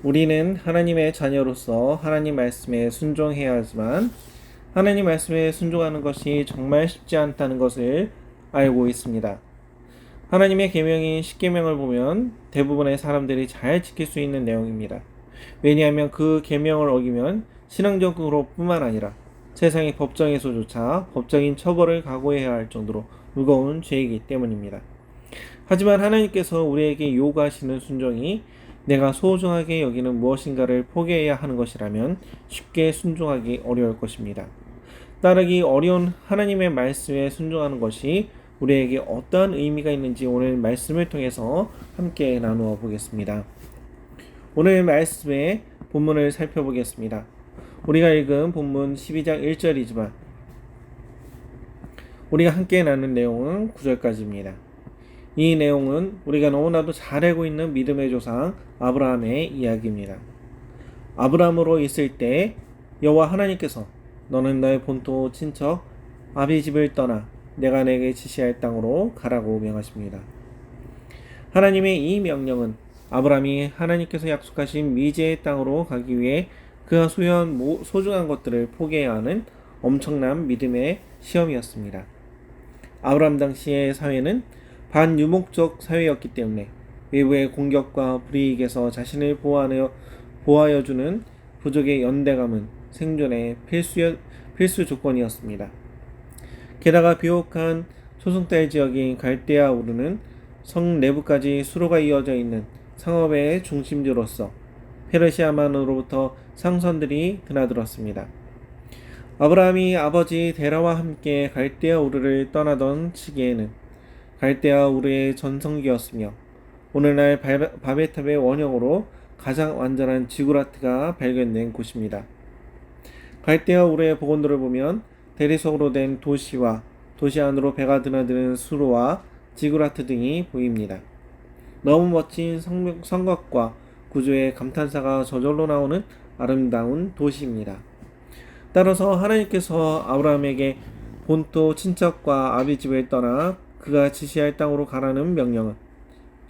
우리는 하나님의 자녀로서 하나님 말씀에 순종해야 하지만 하나님 말씀에 순종하는 것이 정말 쉽지 않다는 것을 알고 있습니다. 하나님의 계명인 십계명을 보면 대부분의 사람들이 잘 지킬 수 있는 내용입니다. 왜냐하면 그 계명을 어기면 신앙적으로 뿐만 아니라 세상의 법정에서조차 법적인 처벌을 각오해야 할 정도로 무거운 죄이기 때문입니다. 하지만 하나님께서 우리에게 요구하시는 순종이 내가 소중하게 여기는 무엇인가를 포기해야 하는 것이라면 쉽게 순종하기 어려울 것입니다. 따르기 어려운 하나님의 말씀에 순종하는 것이 우리에게 어떠한 의미가 있는지 오늘 말씀을 통해서 함께 나누어 보겠습니다. 오늘 말씀의 본문을 살펴보겠습니다. 우리가 읽은 본문 12장 1절이지만 우리가 함께 나눈 내용은 9절까지입니다. 이 내용은 우리가 너무나도 잘 알고 있는 믿음의 조상 아브라함의 이야기입니다. 아브라함으로 있을 때 여호와 하나님께서 너는 너의 본토 친척 아비 집을 떠나 내가 내게 지시할 땅으로 가라고 명하십니다. 하나님의 이 명령은 아브라함이 하나님께서 약속하신 미지의 땅으로 가기 위해 그가 소유한 소중한 것들을 포기해야 하는 엄청난 믿음의 시험이었습니다. 아브라함 당시의 사회는 반유목적 사회였기 때문에 외부의 공격과 불이익에서 자신을 보호하여주는 부족의 연대감은 생존의 필수 조건이었습니다. 게다가 비옥한 소송딸 지역인 갈대아 우르는 성 내부까지 수로가 이어져 있는 상업의 중심지로서 페르시아만으로부터 상선들이 드나들었습니다. 아브라함이 아버지 데라와 함께 갈대아 우르를 떠나던 시기에는 갈대아 우르의 전성기였으며 오늘날 바베탑의 원형으로 가장 완전한 지구라트가 발견된 곳입니다. 갈대아 우르의 복원도를 보면 대리석으로 된 도시와 도시 안으로 배가 드나드는 수로와 지구라트 등이 보입니다. 너무 멋진 성곽과 구조의 감탄사가 저절로 나오는 아름다운 도시입니다. 따라서 하나님께서 아브라함에게 본토 친척과 아비 집을 떠나 그가 지시할 땅으로 가라는 명령은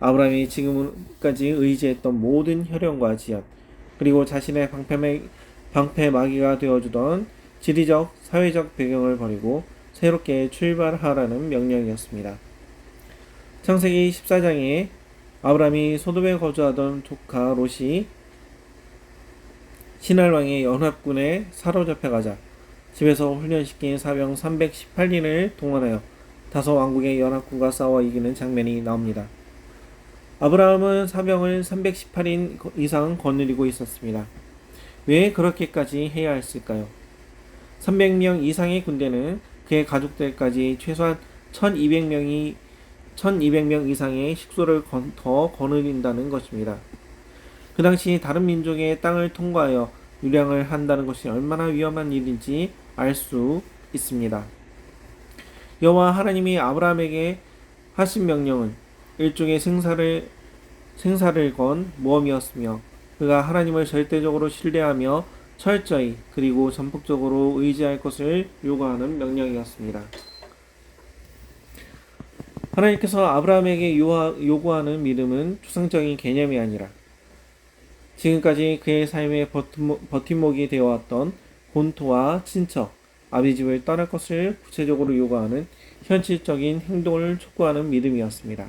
아브라함이 지금까지 의지했던 모든 혈연과 지연 그리고 자신의 방패막이가 되어주던 지리적, 사회적 배경을 버리고 새롭게 출발하라는 명령이었습니다. 창세기 14장에 아브라함이 소돔에 거주하던 조카 롯이 신할왕의 연합군에 사로잡혀가자 집에서 훈련시킨 사병 318인을 동원하여 다섯 왕국의 연합군과 싸워 이기는 장면이 나옵니다. 아브라함은 사병을 318인 이상 거느리고 있었습니다. 왜 그렇게까지 해야 했을까요? 300명 이상의 군대는 그의 가족들까지 최소한 1200명 이상의 식소를 더 거느린다는 것입니다. 그 당시 다른 민족의 땅을 통과하여 유량을 한다는 것이 얼마나 위험한 일인지 알 수 있습니다. 여호와 하나님이 아브라함에게 하신 명령은 일종의 생사를 건 모험이었으며 그가 하나님을 절대적으로 신뢰하며 철저히 그리고 전폭적으로 의지할 것을 요구하는 명령이었습니다. 하나님께서 아브라함에게 요구하는 믿음은 추상적인 개념이 아니라 지금까지 그의 삶의 버팀목이 되어왔던 본토와 친척, 아비집을 떠날 것을 구체적으로 요구하는 현실적인 행동을 촉구하는 믿음이었습니다.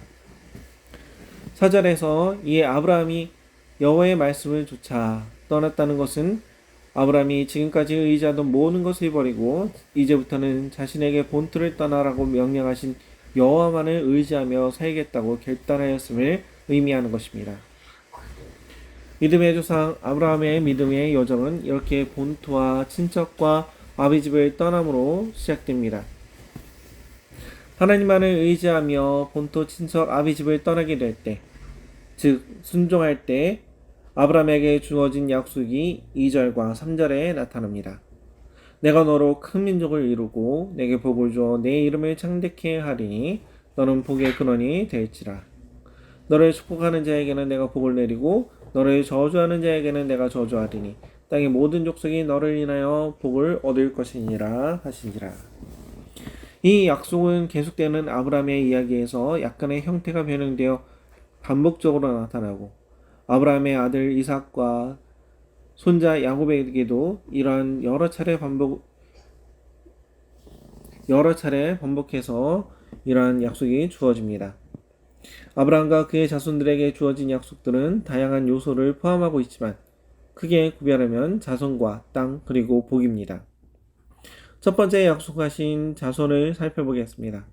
4절에서 이에 아브라함이 여호와의 말씀을 조차 떠났다는 것은 아브라함이 지금까지 의지하던 모든 것을 버리고 이제부터는 자신에게 본토를 떠나라고 명령하신 여호와만을 의지하며 살겠다고 결단하였음을 의미하는 것입니다. 믿음의 조상 아브라함의 믿음의 여정은 이렇게 본토와 친척과 아비집을 떠남으로 시작됩니다. 하나님만을 의지하며 본토 친척 아비집을 떠나게 될 때, 즉 순종할 때 아브라함에게 주어진 약속이 2절과 3절에 나타납니다. 내가 너로 큰 민족을 이루고 내게 복을 주어 내 이름을 창대케 하리니 너는 복의 근원이 될지라. 너를 축복하는 자에게는 내가 복을 내리고 너를 저주하는 자에게는 내가 저주하리니 땅의 모든 족속이 너를 인하여 복을 얻을 것이니라 하시니라. 이 약속은 계속되는 아브라함의 이야기에서 약간의 형태가 변형되어 반복적으로 나타나고 아브라함의 아들 이삭과 손자 야곱에게도 이러한 여러 차례 반복해서 이러한 약속이 주어집니다. 아브라함과 그의 자손들에게 주어진 약속들은 다양한 요소를 포함하고 있지만 크게 구별하면 자손과 땅 그리고 복입니다. 첫 번째 약속하신 자손을 살펴보겠습니다.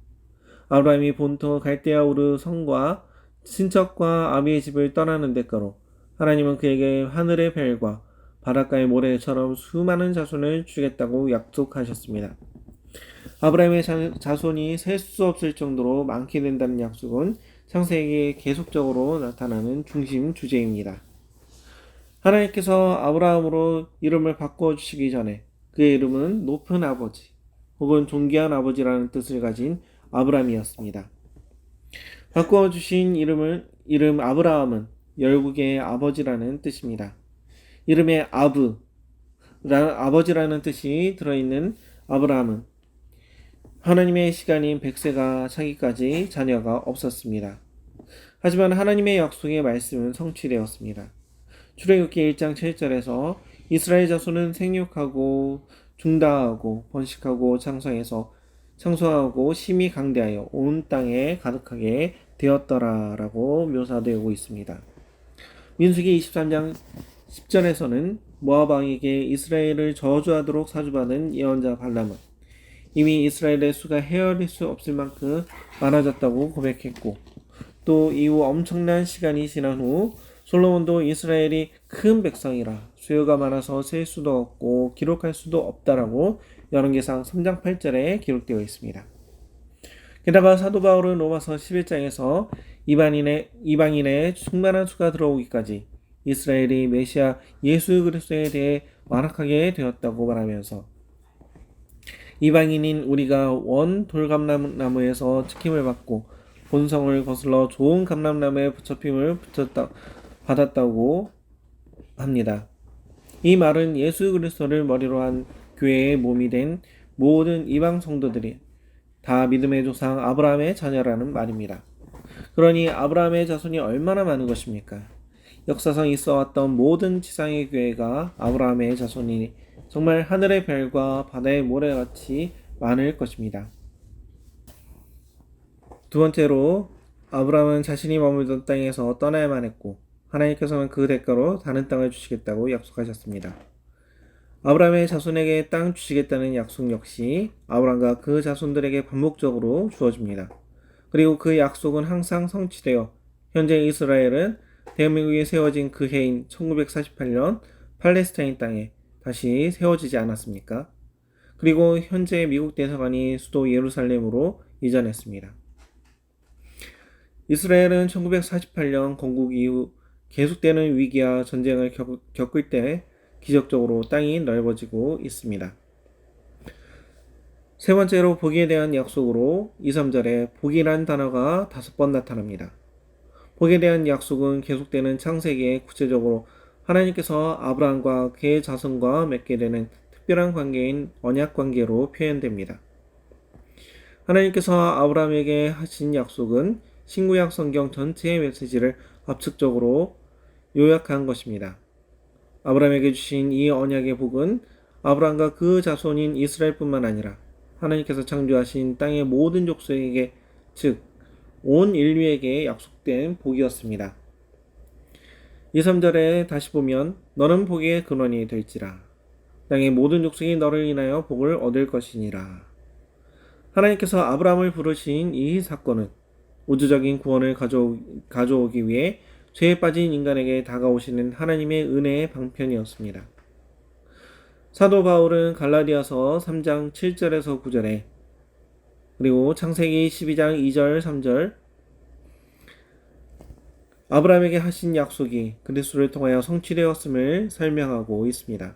아브라함이 본토 갈대아 우르 성과 친척과 아비의 집을 떠나는 대가로 하나님은 그에게 하늘의 별과 바닷가의 모래처럼 수많은 자손을 주겠다고 약속하셨습니다. 아브라함의 자손이 셀 수 없을 정도로 많게 된다는 약속은 창세기에 계속적으로 나타나는 중심 주제입니다. 하나님께서 아브라함으로 이름을 바꿔주시기 전에 그의 이름은 높은 아버지 혹은 존귀한 아버지라는 뜻을 가진 아브라함이었습니다. 바꿔주신 이름 아브라함은 열국의 아버지라는 뜻입니다. 이름에 아버지라는 뜻이 들어있는 아브라함은 하나님의 시간인 100세가 차기까지 자녀가 없었습니다. 하지만 하나님의 약속의 말씀은 성취되었습니다. 출애굽기 1장 7절에서 이스라엘 자손은 생육하고 중다하고 번식하고 창성하고 심히 강대하여 온 땅에 가득하게 되었더라라고 묘사되고 있습니다. 민수기 23장 10절에서는 모압 왕에게 이스라엘을 저주하도록 사주받은 예언자 발람은 이미 이스라엘의 수가 헤아릴 수 없을 만큼 많아졌다고 고백했고 또 이후 엄청난 시간이 지난 후 솔로몬도 이스라엘이 큰 백성이라 수요가 많아서 셀 수도 없고 기록할 수도 없다라고 열왕기상 3장 8절에 기록되어 있습니다. 게다가 사도 바울은 로마서 11장에서 이방인의 충만한 수가 들어오기까지 이스라엘이 메시아 예수 그리스도에 대해 완악하게 되었다고 말하면서 이방인인 우리가 원 돌감람나무에서 지킴을 받고 본성을 거슬러 좋은 감람나무에 붙잡힘을 받았다고 합니다. 이 말은 예수 그리스도를 머리로 한 교회의 몸이 된 모든 이방 성도들이 다 믿음의 조상 아브라함의 자녀라는 말입니다. 그러니 아브라함의 자손이 얼마나 많은 것입니까? 역사상 있어왔던 모든 지상의 교회가 아브라함의 자손이니 정말 하늘의 별과 바다의 모래같이 많을 것입니다. 두 번째로 아브라함은 자신이 머물던 땅에서 떠나야만 했고 하나님께서는 그 대가로 다른 땅을 주시겠다고 약속하셨습니다. 아브라함의 자손에게 땅 주시겠다는 약속 역시 아브라함과 그 자손들에게 반복적으로 주어집니다. 그리고 그 약속은 항상 성취되어 현재 이스라엘은 대한민국에 세워진 그 해인 1948년 팔레스타인 땅에 다시 세워지지 않았습니까? 그리고 현재 미국 대사관이 수도 예루살렘으로 이전했습니다. 이스라엘은 1948년 건국 이후 계속되는 위기와 전쟁을 겪을 때 기적적으로 땅이 넓어지고 있습니다. 세 번째로 복에 대한 약속으로 2, 3절에 복이란 단어가 5번 나타납니다. 복에 대한 약속은 계속되는 창세기에 구체적으로 하나님께서 아브라함과 그의 자손과 맺게 되는 특별한 관계인 언약 관계로 표현됩니다. 하나님께서 아브라함에게 하신 약속은 신구약 성경 전체의 메시지를 압축적으로 요약한 것입니다. 아브라함에게 주신 이 언약의 복은 아브라함과 그 자손인 이스라엘뿐만 아니라 하나님께서 창조하신 땅의 모든 족속에게, 즉 온 인류에게 약속된 복이었습니다. 2, 3절에 다시 보면 너는 복의 근원이 될지라 땅의 모든 족속이 너를 인하여 복을 얻을 것이니라. 하나님께서 아브라함을 부르신 이 사건은 우주적인 구원을 가져오기 위해 죄에 빠진 인간에게 다가오시는 하나님의 은혜의 방편이었습니다. 사도 바울은 갈라디아서 3장 7절에서 9절에 그리고 창세기 12장 2절 3절 아브라함에게 하신 약속이 그리스도를 통하여 성취되었음을 설명하고 있습니다.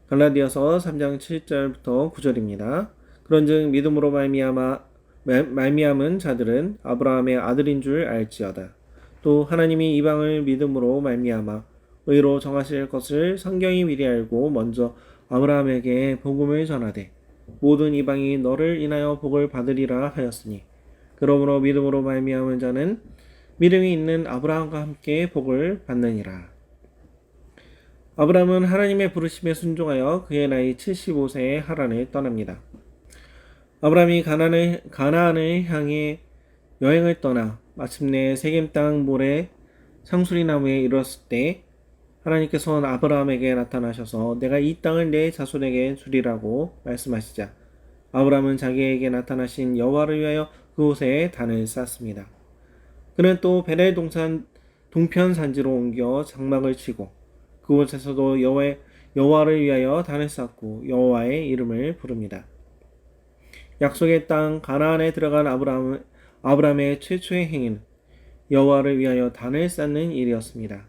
갈라디아서 3장 7절부터 9절입니다. 그런즉 믿음으로 말미암은 자들은 아브라함의 아들인 줄 알지어다. 또 하나님이 이방을 믿음으로 말미암아 의로 정하실 것을 성경이 미리 알고 먼저 아브라함에게 복음을 전하되 모든 이방이 너를 인하여 복을 받으리라 하였으니 그러므로 믿음으로 말미암은 자는 믿음이 있는 아브라함과 함께 복을 받느니라. 아브라함은 하나님의 부르심에 순종하여 그의 나이 75세에 하란을 떠납니다. 아브라함이 가나안을 향해 여행을 떠나 마침내 세겜 땅 모래 상수리 나무에 이르렀을 때 하나님께서 아브라함에게 나타나셔서 내가 이 땅을 내 자손에게 주리라고 말씀하시자 아브라함은 자기에게 나타나신 여호와를 위하여 그곳에 단을 쌓습니다. 그는 또 베델 동편 산지로 옮겨 장막을 치고 그곳에서도 여호와를 위하여 단을 쌓고 여호와의 이름을 부릅니다. 약속의 땅 가나안에 들어간 아브라함의 최초의 행위는 여호와를 위하여 단을 쌓는 일이었습니다.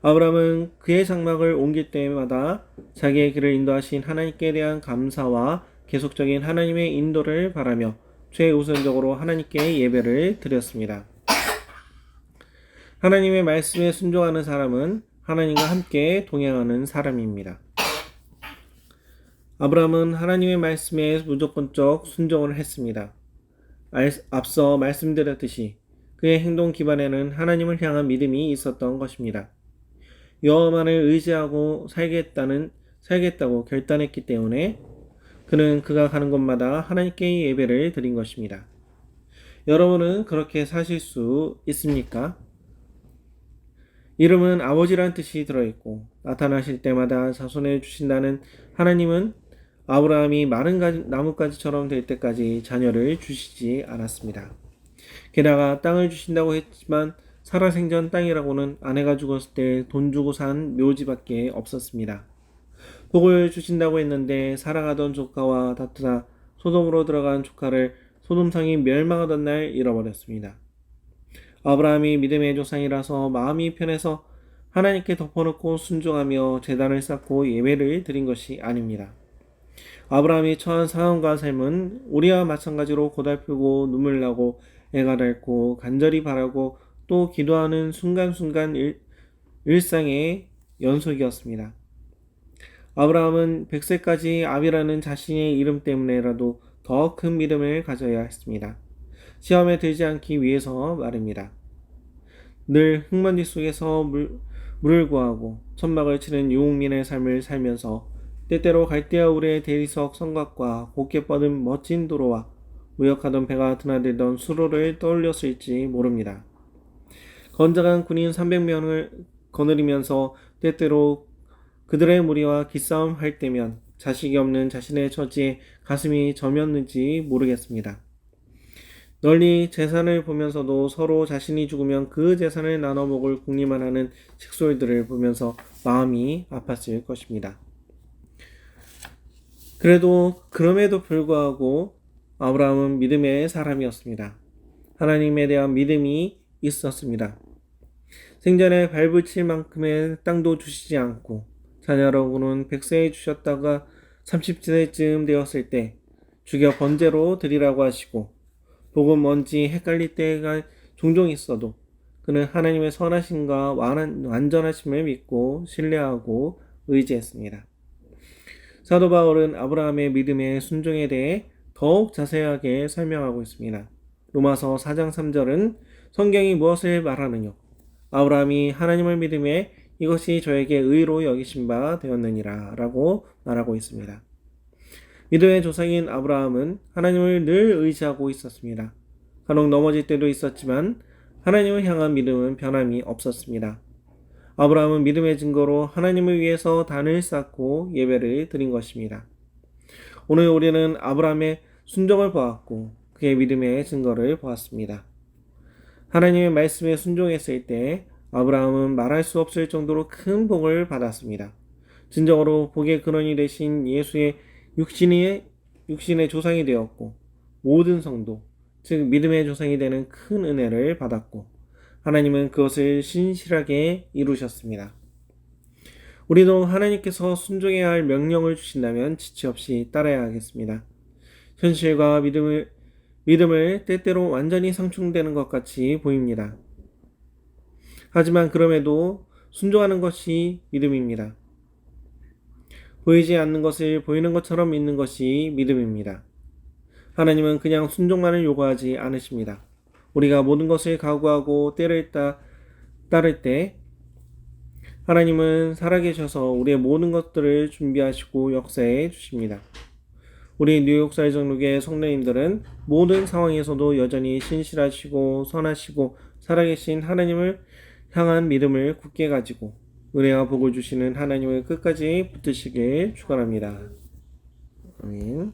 아브라함은 그의 장막을 옮길 때마다 자기의 길을 인도하신 하나님께 대한 감사와 계속적인 하나님의 인도를 바라며 최우선적으로 하나님께 예배를 드렸습니다. 하나님의 말씀에 순종하는 사람은 하나님과 함께 동행하는 사람입니다. 아브라함은 하나님의 말씀에 무조건적 순종을 했습니다. 앞서 말씀드렸듯이 그의 행동 기반에는 하나님을 향한 믿음이 있었던 것입니다. 여호와만을 의지하고 살겠다고 결단했기 때문에 그는 그가 가는 곳마다 하나님께 예배를 드린 것입니다. 여러분은 그렇게 사실 수 있습니까? 이름은 아버지란 뜻이 들어있고 나타나실 때마다 자손해 주신다는 하나님은 아브라함이 마른 나뭇가지처럼 될 때까지 자녀를 주시지 않았습니다. 게다가 땅을 주신다고 했지만 살아생전 땅이라고는 아내가 죽었을 때 돈 주고 산 묘지밖에 없었습니다. 복을 주신다고 했는데 사랑하던 조카와 다투다 소돔으로 들어간 조카를 소돔상이 멸망하던 날 잃어버렸습니다. 아브라함이 믿음의 조상이라서 마음이 편해서 하나님께 덮어놓고 순종하며 제단을 쌓고 예배를 드린 것이 아닙니다. 아브라함이 처한 상황과 삶은 우리와 마찬가지로 고달프고 눈물 나고 애가 닳고 간절히 바라고 또 기도하는 순간순간 일상의 연속이었습니다. 아브라함은 100세까지 아비라는 자신의 이름 때문에라도 더 큰 믿음을 가져야 했습니다. 시험에 들지 않기 위해서 말입니다. 늘 흙먼지 속에서 물을 구하고 천막을 치는 유목민의 삶을 살면서 때때로 갈대아 우르의 대리석 성곽과 곱게 뻗은 멋진 도로와 무역하던 배가 드나들던 수로를 떠올렸을지 모릅니다. 건장한 군인 300명을 거느리면서 때때로 그들의 무리와 기싸움 할 때면 자식이 없는 자신의 처지에 가슴이 저몄는지 모르겠습니다. 널리 재산을 보면서도 서로 자신이 죽으면 그 재산을 나눠 먹을 궁리만 하는 식솔들을 보면서 마음이 아팠을 것입니다. 그럼에도 불구하고 아브라함은 믿음의 사람이었습니다. 하나님에 대한 믿음이 있었습니다. 생전에 발붙일 만큼의 땅도 주시지 않고 자녀라고는 100세에 주셨다가 30세쯤 되었을 때 죽여 번제로 드리라고 하시고 복은 뭔지 헷갈릴 때가 종종 있어도 그는 하나님의 선하심과 완전하심을 믿고 신뢰하고 의지했습니다. 사도 바울은 아브라함의 믿음의 순종에 대해 더욱 자세하게 설명하고 있습니다. 로마서 4장 3절은 성경이 무엇을 말하느냐? 아브라함이 하나님을 믿음에 이것이 저에게 의로 여기신 바 되었느니라 라고 말하고 있습니다. 믿음의 조상인 아브라함은 하나님을 늘 의지하고 있었습니다. 간혹 넘어질 때도 있었지만 하나님을 향한 믿음은 변함이 없었습니다. 아브라함은 믿음의 증거로 하나님을 위해서 단을 쌓고 예배를 드린 것입니다. 오늘 우리는 아브라함의 순종을 보았고 그의 믿음의 증거를 보았습니다. 하나님의 말씀에 순종했을 때 아브라함은 말할 수 없을 정도로 큰 복을 받았습니다. 진정으로 복의 근원이 되신 예수의 육신의 조상이 되었고 모든 성도, 즉 믿음의 조상이 되는 큰 은혜를 받았고 하나님은 그것을 신실하게 이루셨습니다. 우리도 하나님께서 순종해야 할 명령을 주신다면 지체 없이 따라야 하겠습니다. 현실과 믿음을 때때로 완전히 상충되는 것 같이 보입니다. 하지만 그럼에도 순종하는 것이 믿음입니다. 보이지 않는 것을 보이는 것처럼 믿는 것이 믿음입니다. 하나님은 그냥 순종만을 요구하지 않으십니다. 우리가 모든 것을 각오하고 때를 따를 때 하나님은 살아계셔서 우리의 모든 것들을 준비하시고 역사해 주십니다. 우리 뉴욕 사회정록의 성도님들은 모든 상황에서도 여전히 신실하시고 선하시고 살아계신 하나님을 향한 믿음을 굳게 가지고 은혜와 복을 주시는 하나님을 끝까지 붙드시길 축원합니다. 아멘.